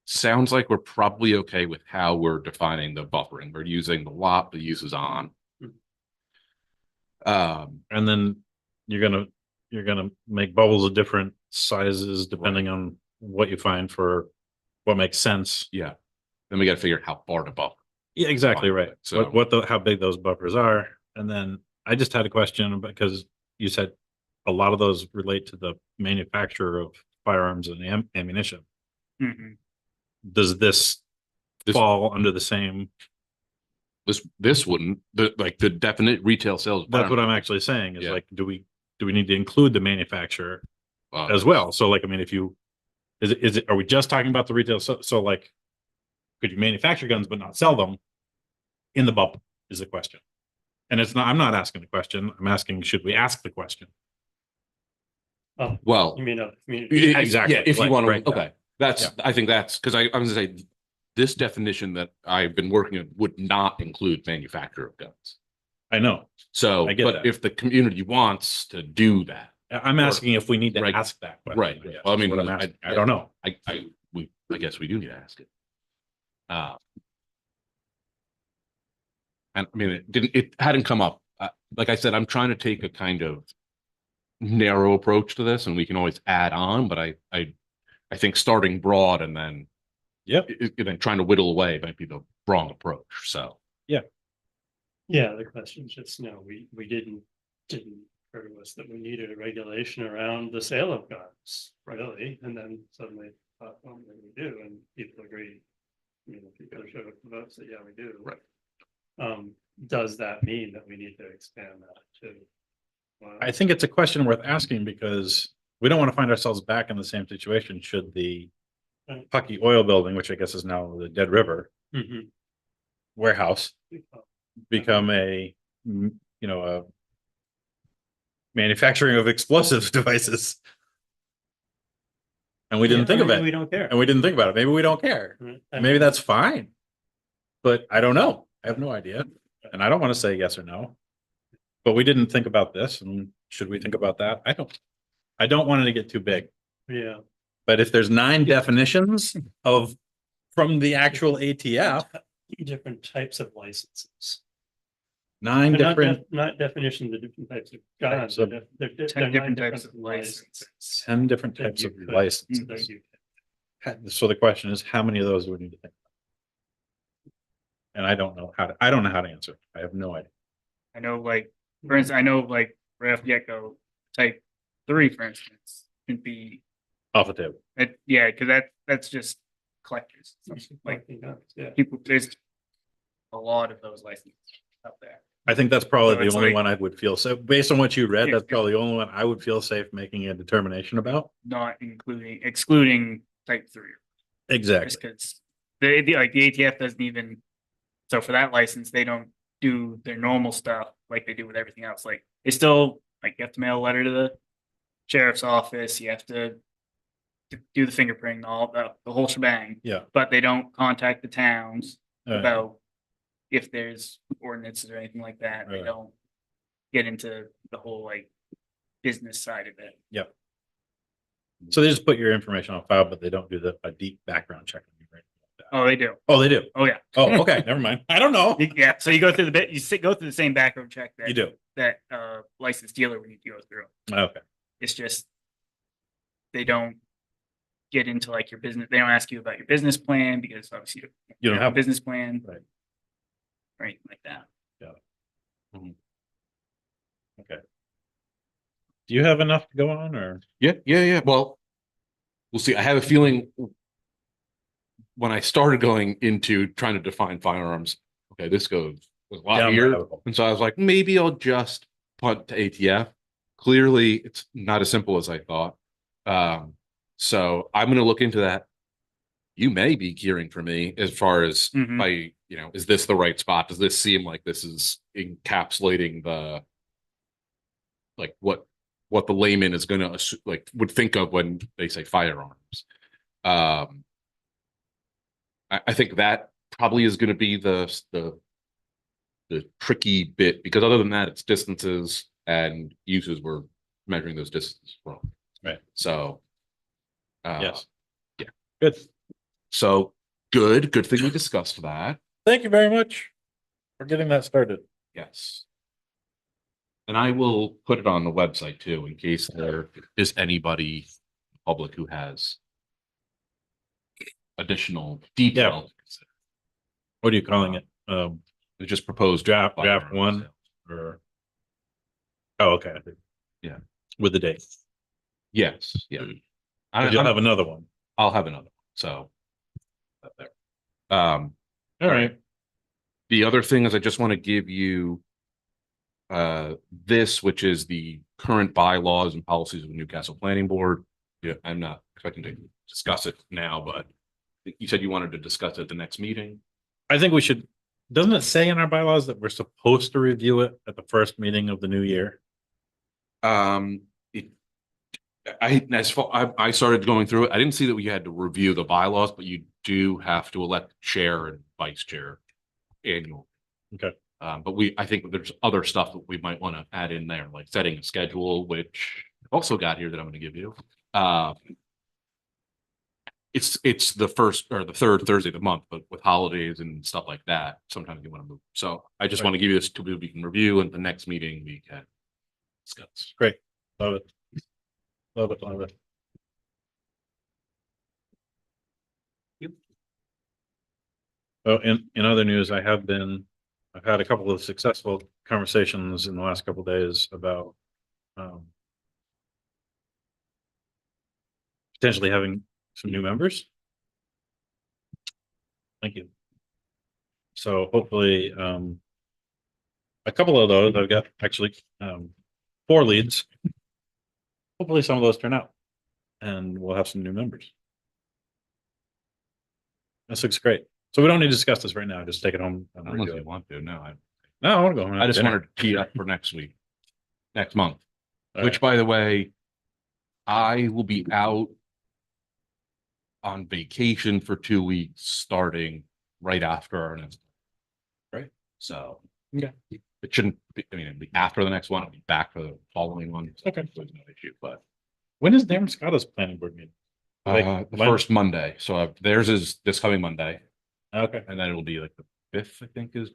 Sounds like we're probably okay with how we're defining the buffering. We're using the lot, the uses on. And then you're gonna make bubbles of different sizes depending on what you find for what makes sense. Yeah. Then we gotta figure out how far to buffer. Yeah, exactly right. So- How big those buffers are. And then I just had a question because you said a lot of those relate to the manufacturer of firearms and ammunition. Mhm. Does this This- fall under the same? This wouldn't, the definite retail sales. That's what I'm actually saying is Yeah. like, do we need to include the manufacturer as well? So like, I mean, if you, is it, are we just talking about the retail? So like, could you manufacture guns but not sell them in the bubble is the question. And it's not, I'm not asking the question. I'm asking, should we ask the question? Oh, Well, you mean, Yeah, exactly. Yeah, if you Right, want right. to, okay, I think that's, because I was gonna say, this definition that I've been working on would not include manufacturer of guns. I know. So, I get but that. if the community wants to do that, I'm asking if we need to Right. ask that question. Right. guess, Well, I is mean, what I'm asking. I don't know. I guess we do need to ask it. And I mean, it hadn't come up. Like I said, I'm trying to take a kind of narrow approach to this, and we can always add on, but I think starting broad and then Yep. then trying to whittle away might be the wrong approach. So yeah, the question is just, no, we didn't occur to us that we needed a regulation around the sale of guns, really, and then suddenly thought, well, maybe we do, and people agree. You know, people showed up to vote, say, yeah, we do. Right. Does that mean that we need to expand that too? Well, I think it's a question worth asking because we don't want to find ourselves back in the same situation should the Right. Pucky Oil Building, which I guess is now the Dead River mhm. warehouse, become a manufacturing of explosive devices. And we didn't Yeah, think of maybe it. We don't care. And we didn't think about it. Maybe we don't care. Right. Maybe that's fine. But I don't know. I have no idea. And I don't want to say yes or no. But we didn't think about this. And should we think about that? I don't want it to get too big. Yeah. But if there's 9 definitions of from the actual ATF, Different types of licenses. 9 They're different, not definitions of different types of guns. Types of- They're 10 nine different types of licenses. 10 different that types you of could- licenses. that you could- So the question is, how many of those do we need to think? And I don't know how to answer. I have no idea. I know, like, for instance, I know, like, right off the get-go, type 3, for instance, can be, Off the table. yeah, because that's just collectors. Like, Yeah. people, there's a lot of those licenses out there. I think that's probably So the it's only like- one I would feel safe, based on what you read, Yeah. that's probably the only one I would feel safe making a determination about. Not excluding type 3. Exactly. Just because the ATF doesn't even, so for that license, they don't do their normal stuff like they do with everything else. Like, they still, like, you have to mail a letter to the sheriff's office, you have to do the fingerprinting, all the whole shebang, Yeah. but they don't contact the towns Uh, about if there's ordinances or anything like that. They Right. don't get into the whole, like, business side of it. So they just put your information on file, but they don't do a deep background check. on you, right? Oh, they do. Oh, they do. Oh, yeah. Oh, okay, never mind. I don't know. Yeah, so you go through the bit, go through the same background check You do. that licensed dealer would need to go through. Okay. It's just they don't get into like your business. They don't ask you about your business plan because obviously You don't a have business plan, Right. or anything like that. Okay. Do you have enough to go on or? Yeah. Well, we'll see. I have a feeling when I started going into trying to define firearms, okay, this goes a lot Down the here. rabbit hole. And so I was like, maybe I'll just punt to ATF. Clearly, it's not as simple as I thought. So I'm going to look into that. You may be hearing from me as far as Mhm. is this the right spot? Does this seem like this is encapsulating the like what the layman is going to would think of when they say firearms? I think that probably is going to be the tricky bit because other than that, it's distances and uses. We're measuring those distances from. Right. So, Yes. yeah. Good. So good thing we discussed that. Thank you very much for getting that started. Yes. And I will put it on the website too, in case there is anybody public who has additional detail. What are you calling it? We just proposed Draft firearms one sale. or? Oh, okay. Yeah. With the date. Yes, yeah. You'll have another one. I'll have another one. So All right. the other thing is I just want to give you this, which is the current bylaws and policies of the Newcastle Planning Board. Yeah, I'm not expecting to discuss it now, but you said you wanted to discuss it at the next meeting. I think we should, doesn't it say in our bylaws that we're supposed to review it at the first meeting of the new year? I started going through it. I didn't see that we had to review the bylaws, but you do have to elect chair and vice chair annual. Okay. But I think there's other stuff that we might want to add in there, like setting a schedule, which I've also got here that I'm going to give you. It's the first or the third Thursday of the month, but with holidays and stuff like that, sometimes you want to move. So I just want to give you this to we can review, and the next meeting we can discuss. Great. Love it. Love it. Love it. Oh, in other news, I've had a couple of successful conversations in the last couple of days about potentially having some new members. Thank you. So hopefully, a couple of those, I've got actually 4 leads. Hopefully some of those turn out and we'll have some new members. This looks great. So we don't need to discuss this right now. Just take it home. And Unless review you it. want to, no. No, I want to go home. and I have just dinner. wanted to tee up for next month. All Which, right. by the way, I will be out on vacation for 2 weeks, starting right after our next. Right. So Okay. it shouldn't be. I mean, it'll be after the next one. I'll be back for the following one. So Okay. there's no issue. But When is Darren Scotta's planning board meeting? the first Monday. So theirs is this coming Monday, Okay. and then it'll be like the 5th. I think is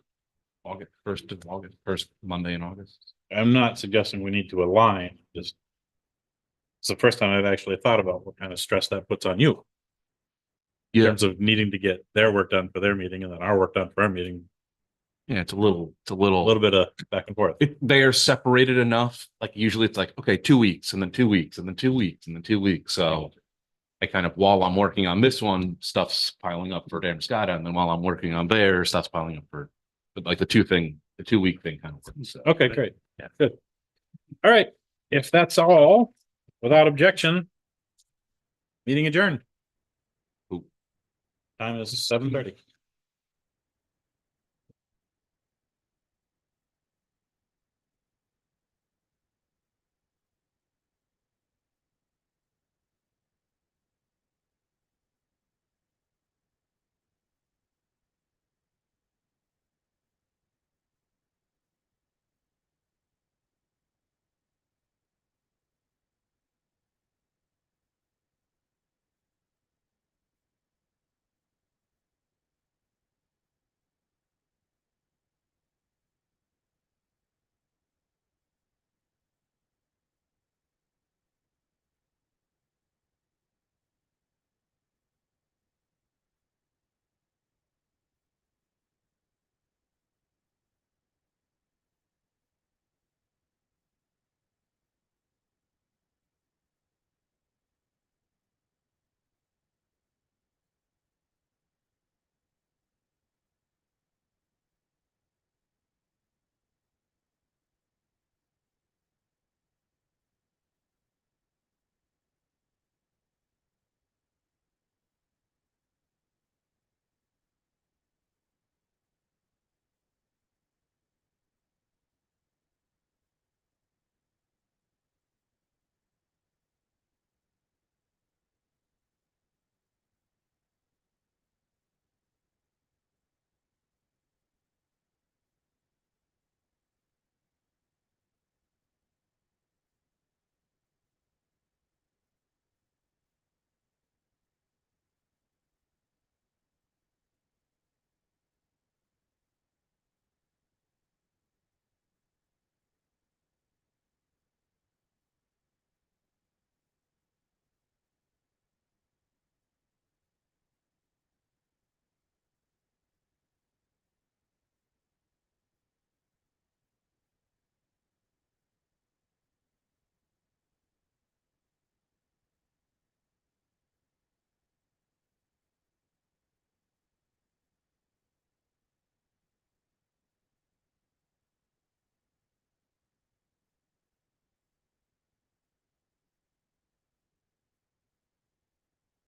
August 1st of August, first Monday in August. I'm not suggesting we need to align, just. It's the first time I've actually thought about what kind of stress that puts on you. In Yeah. terms of needing to get their work done for their meeting and then our work done for our meeting, Yeah, it's a little a little bit of back and forth. they are separated enough. Like usually it's like, okay, 2 weeks and then 2 weeks and then 2 weeks and then 2 weeks. So I kind of, while I'm working on this one, stuff's piling up for Dan Scotta. And then while I'm working on there, stuff's piling up for, but like the 2 week thing kind of works. So, Okay, great. Yeah. Good. All right. If that's all, without objection, meeting adjourned. Cool. Time is 7:30.